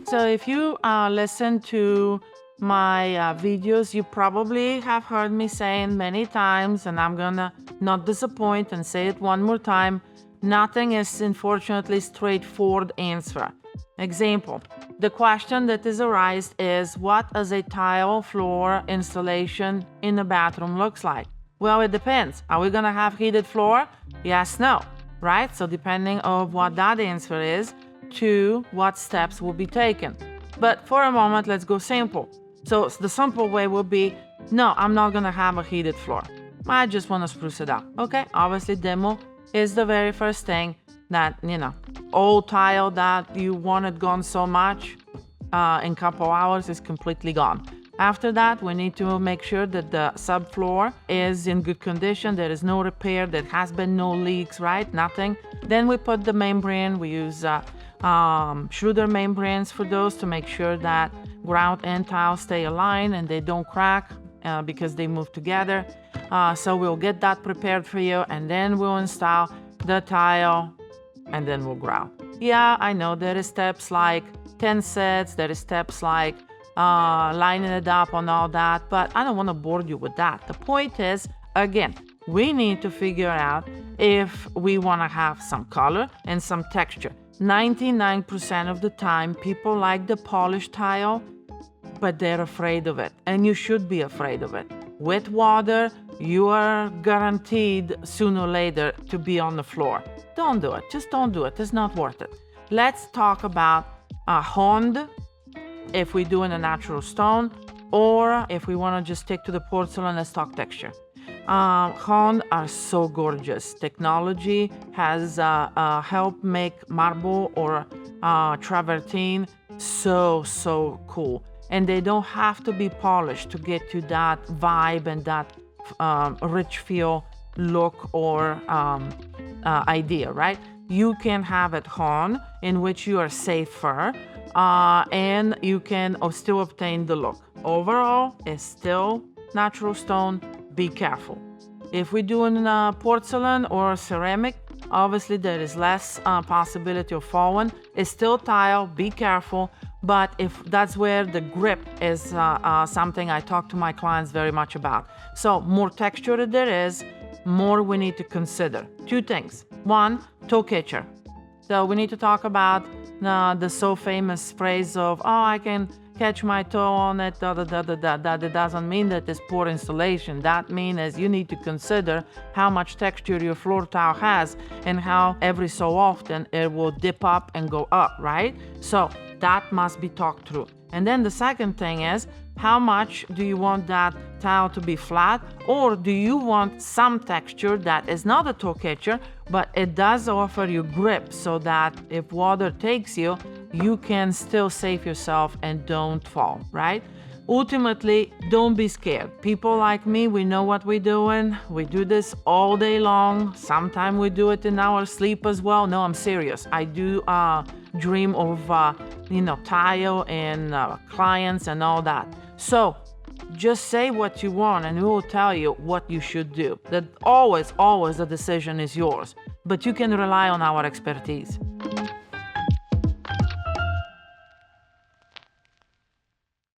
So if you listen to my videos, you probably have heard me saying many times, and I'm gonna not disappoint and say it one more time, nothing is unfortunately straightforward answer. Example, the question that is arised is, what does a tile floor installation in a bathroom looks like? Well, it depends. Are we gonna have heated floor? Yes, no, right? So depending on what that answer is, to what steps will be taken. But for a moment, let's go simple. So the simple way will be, no, I'm not gonna have a heated floor. I just wanna spruce it up. Okay, obviously demo is the very first thing that, old tile that you wanted gone so much in couple hours is completely gone. After that, we need to make sure that the subfloor is in good condition. There is no repair. There has been no leaks, right? Nothing. Then we put the membrane. We use Schroeder membranes for those to make sure that grout and tile stay aligned and they don't crack because they move together. So we'll get that prepared for you, and then we'll install the tile, and then we'll grout. Yeah, I know there is steps like 10 sets, there is steps like lining it up and all that, but I don't want to bore you with that. The point is, again, we need to figure out if we want to have some color and some texture. 99% of the time, people like the polished tile, but they're afraid of it, and you should be afraid of it. With water, you are guaranteed sooner or later to be on the floor. Don't do it. Just don't do it. It's not worth it. Let's talk about honed, if we do in a natural stone, or if we want to just stick to the porcelain, let's talk texture. Honed are so gorgeous. Technology has helped make marble or travertine so cool. And they don't have to be polished to get you that vibe and that rich feel, look, or idea, right? You can have it honed, in which you are safer, and you can still obtain the look. Overall, it's still natural stone. Be careful. If we're doing porcelain or ceramic, obviously there is less possibility of falling. It's still tile. Be careful. But if that's where the grip is something I talk to my clients very much about. So more texture there is, more we need to consider. Two things. One, toe catcher. So we need to talk about the so famous phrase of, I can catch my toe on it, That doesn't mean that it's poor installation. That means you need to consider how much texture your floor tile has and how every so often it will dip up and go up, right? So that must be talked through. And then the second thing is, how much do you want that tile to be flat, or do you want some texture that is not a toe catcher, but it does offer you grip so that if water takes you, you can still save yourself and don't fall, right? Ultimately, don't be scared. People like me, we know what we're doing. We do this all day long. Sometimes we do it in our sleep as well. No, I'm serious. I do dream of, tile and clients and all that. So just say what you want and we will tell you what you should do. That always the decision is yours, but you can rely on our expertise.